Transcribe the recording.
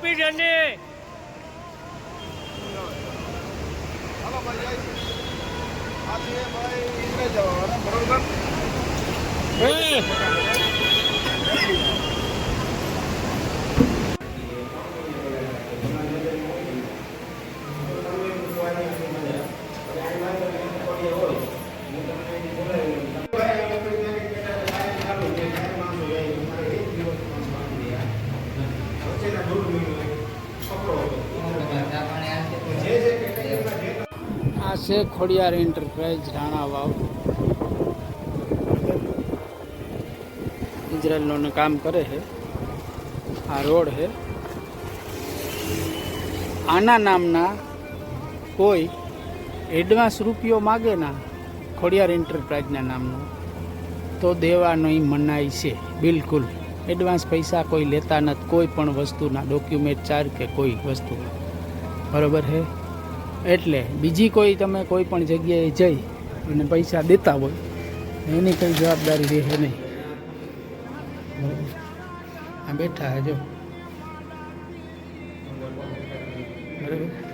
speed અને હાલો ભાઈ આજે ભાઈ ઇન્દ્ર જવાના બરોબર આ છે ખોડિયાર એન્ટરપ્રાઇઝ રાણા વાવ ઇઝરાયલનું કામ કરે છે આ રોડ છે આના નામના કોઈ એડવાન્સ રૂપિયો માગે ના ખોડિયાર એન્ટરપ્રાઇઝના નામનો તો દેવાનો મનાઈ છે બિલકુલ એડવાન્સ પૈસા કોઈ લેતા નથી કોઈ પણ વસ્તુના ડોક્યુમેન્ટ ચાર્જ કે કોઈ વસ્તુ બરાબર છે એટલે બીજી કોઈ તમે કોઈ પણ જગ્યાએ જઈ અને પૈસા દેતા હોય એની કંઈ જવાબદારી રહે નહીં આ બેઠા જો બરાબર